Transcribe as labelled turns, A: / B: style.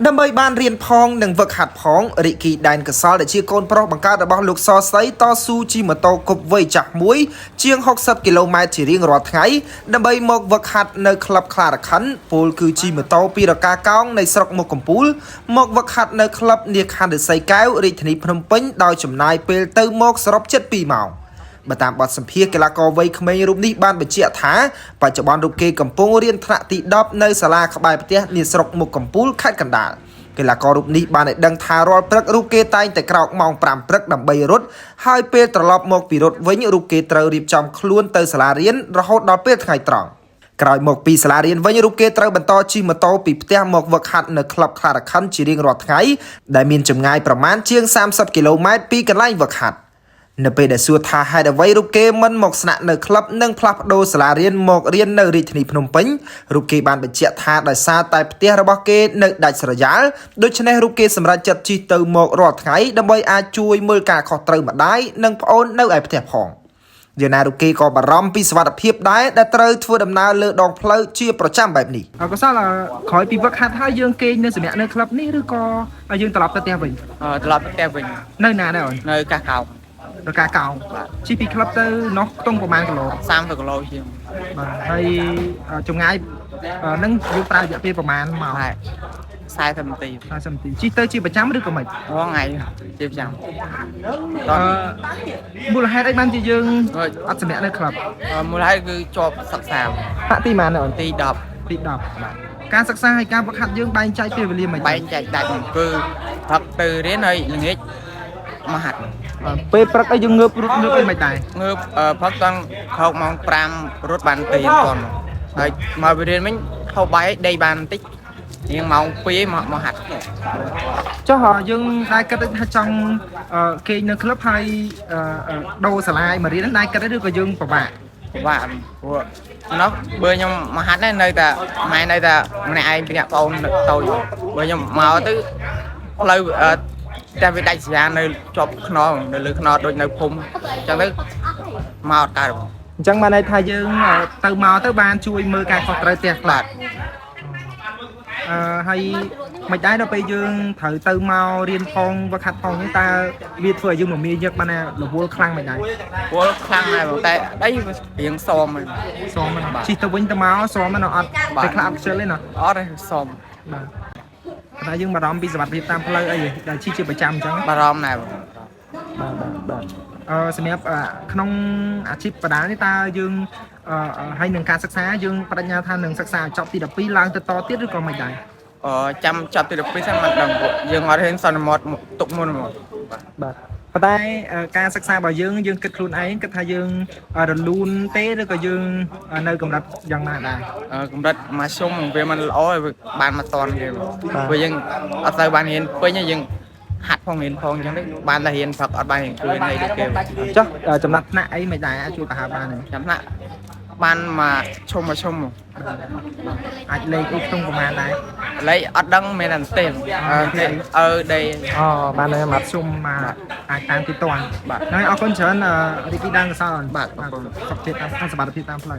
A: đâm bây ban riêng phong nâng vực hạt phong rị kỳ đàn cơ sở để chia côn pro bằng cao để bao lục so sấy to su chi mà to cục vây chặt muối chiêng 60 km chỉ riêng rọt ngày đâm bây một vực hạt nơi club khá khánh pol cứ chi mà to pi ca caoในស្រុកមកកំពូលមកវឹកហាត់នៅក្លឹបនាខណ្ឌរិស័យកែវរាជធានីភ្នំពេញដោយចំណាយពេលទៅមកសរុបជិត2ម៉ោងបើតាមបទសម្ភាសន៍កីឡាករវ័យក្មេងរូបនេះបានបញ្ជាក់ថាបច្ចុប្បន្នរូបគេកំពុងរៀនថ្នាក់ទី10នៅសាលាក្បែរផ្ទះនាស្រុកមុខកំពូលខេត្តកណ្ដាលកីឡាកររូបនេះបានឲ្យដឹងថារាល់ព្រឹករូបគេតែងតែក្រោកម៉ោង5ព្រឹកដើម្បីរត់ហើយពេលត្រឡប់មកពីរត់វិញរូបគេត្រូវរៀបចំខ្លួនទៅសាលារៀនរហូតដល់ពេលថ្ងៃត្រង់ក្រោយមកពីសាលារៀនវិញរូបគេត្រូវបន្តជិះម៉ូតូពីផ្ទះមកវឹកហាត់នៅក្លឹបខ្លារខិនជារៀងរាល់ថ្ងៃដែលមានចម្ងាយប្រមាណជាង30 គីឡូម៉ែត្រពីកន្លែងវឹកហាត់នៅពេលដែលសួរថាហេតុអ្វីរូបគេមិនមកស្នាក់នៅក្លឹបនិងផ្លាស់ប្ដូរសាលារៀនមករៀននៅរាជធានីភ្នំពេញរូបគេបានបញ្ជាក់ថាដោយសារតែផ្ទះរបស់គេនៅដាច់ស្រយាលដូច្នេះរូបគេសម្រេចចិត្តជិះទៅមករាល់ថ្ងៃដើម្បីអាចជួយមើលការខុសត្រូវម្ដាយនិងប្អូននៅឯផ្ទះផងយ៉ាងណារូបគេក៏បារម្ភពីសុវត្ថិភាពដែរដែលត្រូវធ្វើដំណើរលើដងផ្លូវជាប្រចាំបែបនេះក៏សោះក្រោយពីវឹកហាត់ហើយយើងគេងនៅសម្រាប់នៅក្លឹបនេះឬក៏យើងត្រឡប់ទៅផ្ទះវិញ
B: ត្រឡប់ទៅផ្ទះវិញ
A: នៅណាដែរអូន
B: នៅកាកោ
A: រកាកោជិះពីក្លឹបទៅនោះខ្ទង់ប្រហែលគីឡូ
B: 30 គីឡូជាង
A: បាទហើយចម្ងាយនឹងយើងប្រើរយៈពេលប្រហែលមក
B: 40 នាទី
A: ជិះទៅជាប្រចាំឬក៏មិន
B: រាល់ថ្ងៃជាប្រចាំ
A: មូលហេតុអីបានជាយើងអត់សម្រាប់នៅក្លឹប
B: មូលហេតុគឺជាប់សិក្សា
A: ថ្នាក់ទីប៉ុន្មានអូន
B: ទី10
A: បាទការសិក្សាហើយការវឹកហាត់យើងបែងចែកពេលវេលាមិន
B: បែងចែកដាច់គឺផឹកទៅរៀនហើយល្ងាចមកហាត់
A: ពេលព្រឹកឲ្យយើងងើបរត់ងើបអីមិនដែរ
B: ងើបផឹកតាំងខោកម៉ោង5រត់បានទៅរៀនតន់ហើយមករៀនវិញហូបបាយដេកបានបន្តិចរៀងម៉ោង2មកហាត់
A: ចុះយើងដែរគិតថាចង់គេនៅក្លឹបហើយដូរសាលាមករៀនដែរគិតឬក៏យើងពិបាក
B: ព្រោះនោះបើខ្ញុំមកហាត់នៅតែម៉ែនៅតែម្នាក់ឯងពីអ្នកបងតូចបើខ្ញុំមកទៅផ្លូវតែវាដាច់ស្រយាលនៅជាប់ខ្នងនៅលើខ្នងដូចនៅភូមិអញ្ចឹងទៅមកអត់កើត
A: អញ្ចឹងបានន័យថាយើងទៅមកទៅបានជួយមើលការខុសត្រូវផ្ទះខ្លះហើយមិនដែរដល់ពេលយើងត្រូវទៅមករៀនផងវឹកហាត់ផងនេះតើវាធ្វើឲ្យយើងមមាញឹកបានរវល់ខ្លាំងមិនដែរ
B: រវល់ខ្លាំងដែរតែអីរៀងសម
A: មិនជិះទៅវិញទៅមកសមមិនអត់តែខ្លះអត់ខ្ជិលទេណា
B: អត់ទេសម
A: បាទតែយើងបារម្ភពីសុវត្ថិភាពតាមផ្លូវអីដែលជិះជាប្រចាំអញ្ចឹង
B: បារម្ភដែរ
A: បាទសម្រាប់ក្នុងអាជីពបដានេះតើយើងហើយនឹងការសិក្សាយើងបដិញ្ញាថានឹងសិក្សាចប់ទី12ឡើងទៅតទៀតឬក៏មិនដែរ
B: ចាំចប់ទី12សិនមិនដឹងយើងអត់ហ៊ានសន្មត់ទុកមុនហ្មង
A: បាទប៉ុន្តែការសិក្សារបស់យើងគិតខ្លួនឯងគិតថាយើងរលូនទេឬក៏យើងនៅកម្រិតយ៉ាងណាដែរ
B: កម្រិតមកជុំវាមិនល្អបានមកតន់គេព្រោះយើងអត់ទៅបានរៀនពេញយើងហាត់ផងរៀនផងអញ្ចឹងទេបានតែរៀនផឹកអត់បានរៀនជួយអីដូចគេ
A: ចុះចំណាត់ថ្នាក់អីមិនដែរជួយទៅហៅបានទេ
B: ចំណាត់បានមកឈុំ
A: អាចលេខអីក្នុងប្រមាណដែរ
B: លេខអត់ដឹងមែនទេដេ
A: បានតែមកជុំមកអាចតាមទីតាន់បាទហើយអរគុណច្រើនរីករាយដល់កសល
B: បាទ
A: សុខភាពតាមសុខភាពតាមផ្លូវ